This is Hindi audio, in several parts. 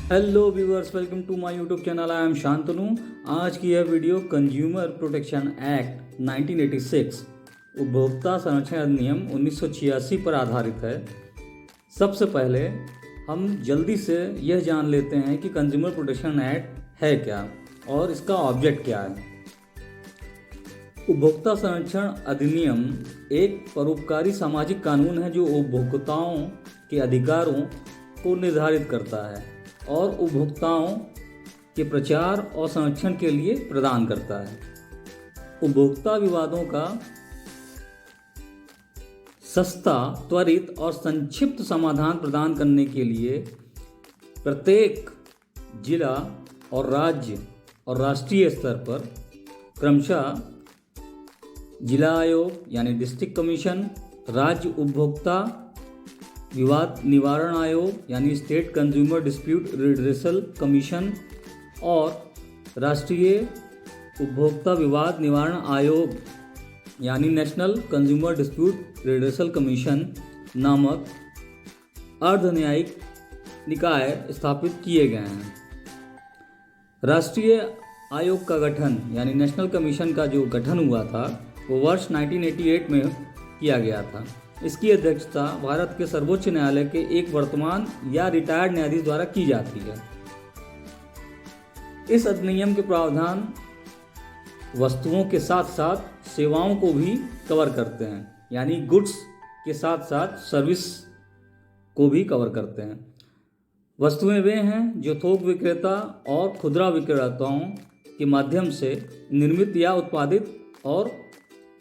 Hello viewers, welcome to my YouTube channel. I am Shantanu. आज की यह वीडियो कंज्यूमर प्रोटेक्शन एक्ट 1986 उपभोक्ता संरक्षण अधिनियम 1986 पर आधारित है। सबसे पहले हम जल्दी से यह जान लेते हैं कि कंज्यूमर प्रोटेक्शन एक्ट है क्या और इसका ऑब्जेक्ट क्या है। उपभोक्ता संरक्षण अधिनियम एक परोपकारी सामाजिक कानून है जो उपभोक्ताओं के अधिकारों को निर्धारित करता है और उपभोक्ताओं के प्रचार और संरक्षण के लिए प्रदान करता है। उपभोक्ता विवादों का सस्ता, त्वरित और संक्षिप्त समाधान प्रदान करने के लिए प्रत्येक जिला और राज्य और राष्ट्रीय स्तर पर क्रमशः जिला आयोग यानी डिस्ट्रिक्ट कमीशन, राज्य उपभोक्ता विवाद निवारण आयोग यानी state consumer dispute redressal commission और राष्ट्रीय उपभोक्ता विवाद निवारण आयोग यानी national consumer dispute redressal commission नामक अर्धन्यायिक निकाय स्थापित किए गए हैं। राष्ट्रीय आयोग का गठन यानी नेशनल कमीशन का जो गठन हुआ था वो वर्ष 1988 में किया गया था। इसकी अध्यक्षता भारत के सर्वोच्च न्यायालय के एक वर्तमान या रिटायर्ड न्यायाधीश द्वारा की जाती है। इस अधिनियम के प्रावधान वस्तुओं के साथ साथ सेवाओं को भी कवर करते हैं, यानी गुड्स के साथ साथ सर्विस को भी कवर करते हैं। वस्तुएं वे हैं जो थोक विक्रेता और खुदरा विक्रेताओं के माध्यम से निर्मित या उत्पादित और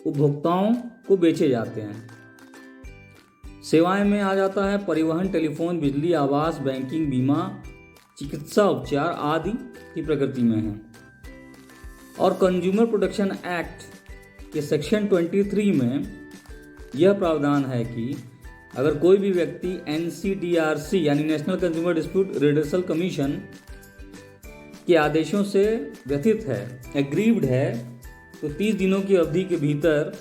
उपभोक्ताओं को बेचे जाते हैं। सेवाएं में आ जाता है परिवहन, टेलीफोन, बिजली, आवास, बैंकिंग, बीमा, चिकित्सा उपचार आदि की प्रकृति में है। और कंज्यूमर प्रोटेक्शन एक्ट के सेक्शन 23 में यह प्रावधान है कि अगर कोई भी व्यक्ति NCDRC यानी national consumer dispute redressal commission के आदेशों से व्यथित है, एग्रीव्ड है, तो 30 दिनों की अवधि के भीतर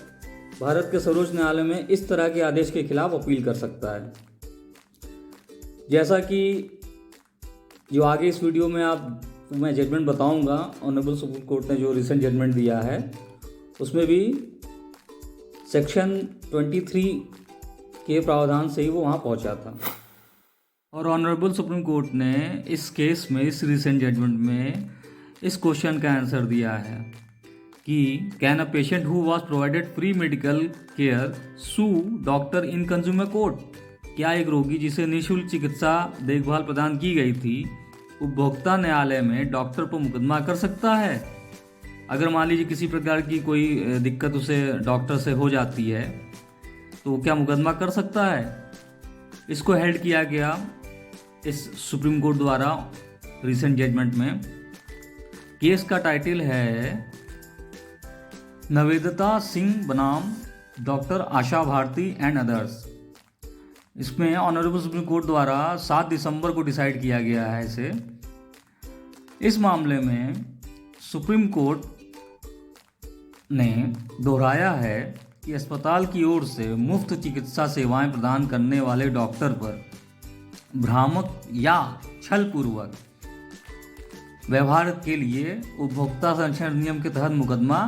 भारत के सर्वोच्च न्यायालय में इस तरह के आदेश के खिलाफ अपील कर सकता है। जैसा कि जो आगे इस वीडियो में मैं जजमेंट बताऊंगा, ऑनरेबल सुप्रीम कोर्ट ने जो रिसेंट जजमेंट दिया है उसमें भी सेक्शन 23 के प्रावधान से ही वो वहाँ पहुँचा था। और ऑनरेबल सुप्रीम कोर्ट ने इस केस में, इस रिसेंट जजमेंट में इस क्वेश्चन का आंसर दिया है कि can a patient who was provided free medical care sue doctor in consumer court? क्या एक रोगी जिसे निःशुल्क चिकित्सा देखभाल प्रदान की गई थी उपभोक्ता न्यायालय में डॉक्टर पर मुकदमा कर सकता है? अगर मान लीजिए किसी प्रकार की कोई दिक्कत उसे डॉक्टर से हो जाती है तो क्या मुकदमा कर सकता है? इसको हेल्ड किया गया इस सुप्रीम कोर्ट द्वारा रिसेंट जजमेंट में। केस का टाइटल है नवेदिता सिंह बनाम doctor Asha Bharti and others. इसमें ऑनरेबल सुप्रीम कोर्ट द्वारा 7 दिसंबर को डिसाइड किया गया है इसे। इस मामले में सुप्रीम कोर्ट ने दोहराया है कि अस्पताल की ओर से मुफ्त चिकित्सा सेवाएं प्रदान करने वाले डॉक्टर पर भ्रामक या छलपूर्वक व्यवहार के लिए उपभोक्ता संरक्षण अधिनियम के तहत मुकदमा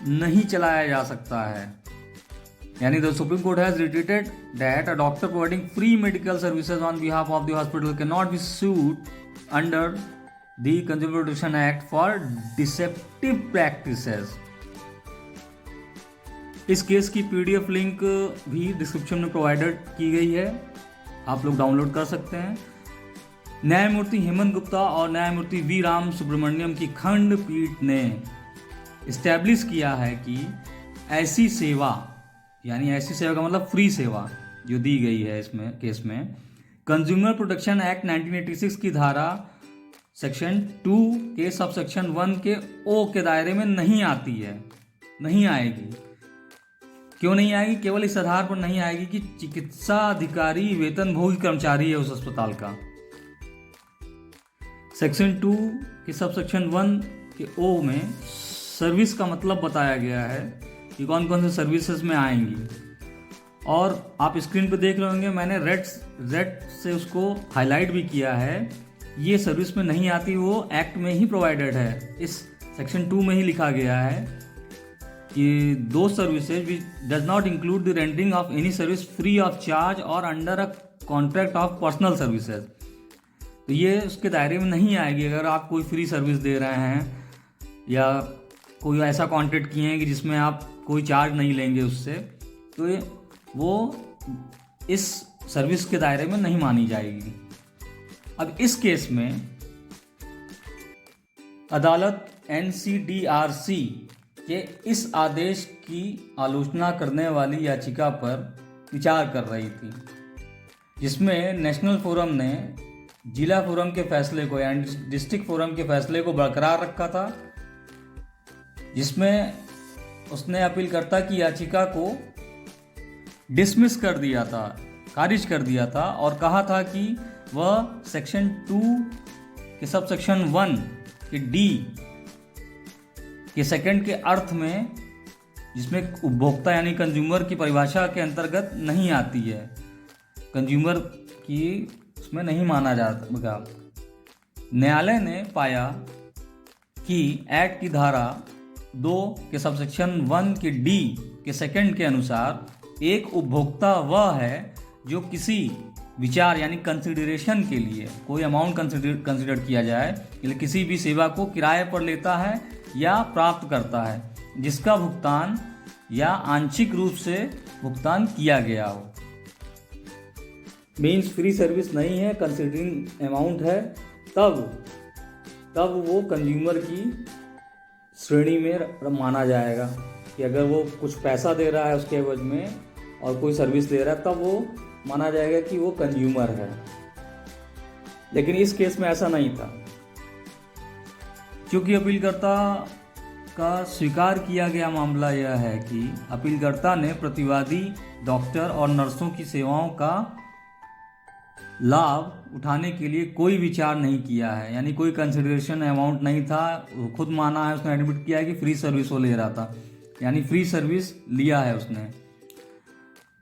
नहीं चलाया जा सकता है। यानी the supreme court has reiterated that a doctor providing free medical services on behalf of the hospital can not be sued under the consumer protection act for deceptive practices. इस केस की PDF लिंक भी डिस्क्रिप्शन में प्रोवाइडेड की गई है, आप लोग डाउनलोड कर सकते हैं। न्यायमूर्ति हेमंत गुप्ता और न्यायमूर्ति V राम सुब्रमण्यम की खंडपीठ ने इस्टेब्लिश किया है कि ऐसी सेवा, यानी ऐसी सेवा का मतलब फ्री सेवा जो दी गई है इसमें केस में, कंज्यूमर प्रोटेक्शन एक्ट 1986 की धारा सेक्शन 2 के सब सेक्शन 1 के O के दायरे में नहीं आती है, नहीं आएगी। क्यों नहीं आएगी? केवल इस आधार पर नहीं आएगी कि चिकित्सा अधिकारी वेतनभोगी कर्मचारी है उस अस्पताल का। सेक्शन 2 के सब सेक्शन 1 के O में सर्विस का मतलब बताया गया है कि कौन कौन से सर्विसेज में आएंगी। और आप स्क्रीन पे देख रहे होंगे, मैंने रेड से उसको हाईलाइट भी किया है ये सर्विस में नहीं आती, वो एक्ट में ही प्रोवाइडेड है। इस सेक्शन 2 में ही लिखा गया है कि दो services which does not include the rendering of any service free of charge और under a contract of personal services. तो ये उसके दायरे में नहीं आएगी। अगर आप कोई फ्री सर्विस दे रहे हैं या कोई ऐसा कॉन्ट्रैक्ट किए हैं कि जिसमें आप कोई चार्ज नहीं लेंगे उससे, तो वो इस सर्विस के दायरे में नहीं मानी जाएगी। अब इस केस में अदालत NCDRC के इस आदेश की आलोचना करने वाली याचिका पर विचार कर रही थी, जिसमें नेशनल फोरम ने जिला फोरम के फैसले को यानी डिस्ट्रिक्ट फोरम के फैसले को बरकरार रखा था, जिसमें उसने अपीलकर्ता की याचिका को डिसमिस कर दिया था, खारिज कर दिया था और कहा था कि वह सेक्शन 2 के सब सेक्शन 1 के D के सेकंड के अर्थ में, जिसमें उपभोक्ता यानी कंज्यूमर की परिभाषा के अंतर्गत नहीं आती है, कंज्यूमर की उसमें नहीं माना जाता। न्यायालय ने पाया कि एक्ट की धारा 2 के सबसेक्शन 1 के D के सेकंड के अनुसार एक उपभोक्ता वह है जो किसी विचार यानी कंसिडरेशन के लिए, कोई अमाउंट कंसिडर किया जाए, किसी भी सेवा को किराए पर लेता है या प्राप्त करता है, जिसका भुगतान या आंशिक रूप से भुगतान किया गया हो। मीन्स फ्री सर्विस नहीं है, कंसिडरिंग अमाउंट है, तब वो कंज्यूमर की श्रेणी में माना जाएगा कि अगर वो कुछ पैसा दे रहा है उसके एवज में और कोई सर्विस दे रहा है, तब वो माना जाएगा कि वो कंज्यूमर है। लेकिन इस केस में ऐसा नहीं था, क्योंकि अपीलकर्ता का स्वीकार किया गया मामला यह है कि अपीलकर्ता ने प्रतिवादी डॉक्टर और नर्सों की सेवाओं का लाभ उठाने के लिए कोई विचार नहीं किया है, यानी कोई कंसिडरेशन अमाउंट नहीं था। खुद माना है, उसने एडमिट किया है कि फ्री सर्विस वो ले रहा था, यानी फ्री सर्विस लिया है उसने,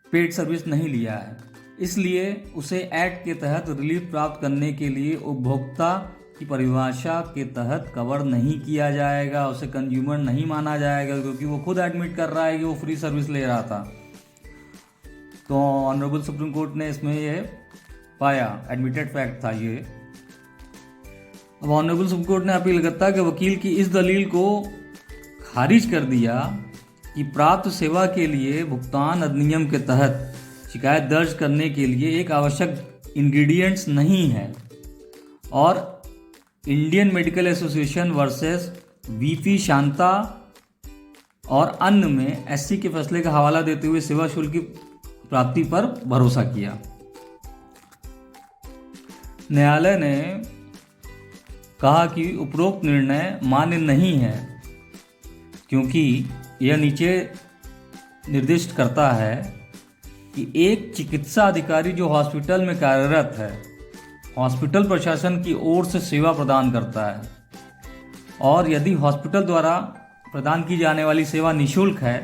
पेड सर्विस नहीं लिया है। इसलिए उसे एक्ट के तहत रिलीफ प्राप्त करने के लिए उपभोक्ता की परिभाषा के तहत कवर नहीं किया जाएगा, उसे कंज्यूमर नहीं माना जाएगा, क्योंकि वो खुद एडमिट कर रहा है कि वो फ्री सर्विस ले रहा था। तो ऑनरेबल सुप्रीम कोर्ट ने इसमें ये पाया, एडमिटेड फैक्ट था ये। अब ऑनरेबल सुप्रीम कोर्ट ने अपीलकर्ता के वकील की इस दलील को खारिज कर दिया कि प्राप्त सेवा के लिए भुगतान अधिनियम के तहत शिकायत दर्ज करने के लिए एक आवश्यक इंग्रेडिएंट्स नहीं है, और Indian medical association versus VP Shanta और अन्य में SC के फैसले का हवाला देते हुए सेवा शुल्क की प्राप्ति पर भरोसा किया। न्यायालय ने कहा कि उपरोक्त निर्णय मान्य नहीं है, क्योंकि यह नीचे निर्दिष्ट करता है कि एक चिकित्सा अधिकारी जो हॉस्पिटल में कार्यरत है, हॉस्पिटल प्रशासन की ओर से सेवा प्रदान करता है, और यदि हॉस्पिटल द्वारा प्रदान की जाने वाली सेवा निःशुल्क है,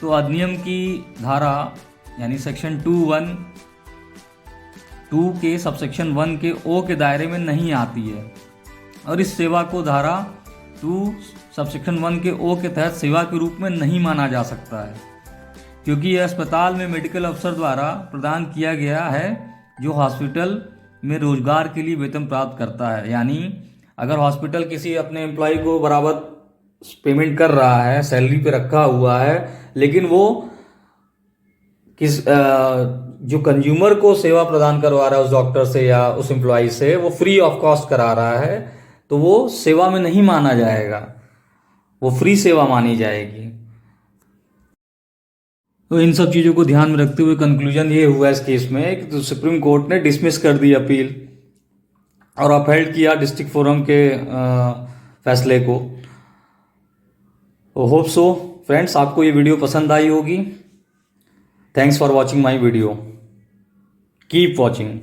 तो अधिनियम की धारा यानी सेक्शन 2 के सबसेक्शन 1 के O के दायरे में नहीं आती है, और इस सेवा को धारा 2 सबसेक्शन 1 के O के तहत सेवा के रूप में नहीं माना जा सकता है, क्योंकि यह अस्पताल में मेडिकल अफसर द्वारा प्रदान किया गया है जो हॉस्पिटल में रोजगार के लिए वेतन प्राप्त करता है। यानी अगर हॉस्पिटल किसी अपने एम्प्लॉय को बराबर पेमेंट कर रहा है, सैलरी पे रखा हुआ है, लेकिन वो जो कंज्यूमर को सेवा प्रदान करवा रहा है उस डॉक्टर से या उस एम्प्लॉय से, वो फ्री ऑफ कॉस्ट करा रहा है, तो वो सेवा में नहीं माना जाएगा, वो फ्री सेवा मानी जाएगी। तो इन सब चीज़ों को ध्यान में रखते हुए कंक्लूजन ये हुआ इस केस में कि तो सुप्रीम कोर्ट ने डिसमिस कर दी अपील और अपहेल्ड किया डिस्ट्रिक्ट फोरम के फैसले को। होप सो फ्रेंड्स, आपको ये वीडियो पसंद आई होगी। Thanks for watching my video, keep watching.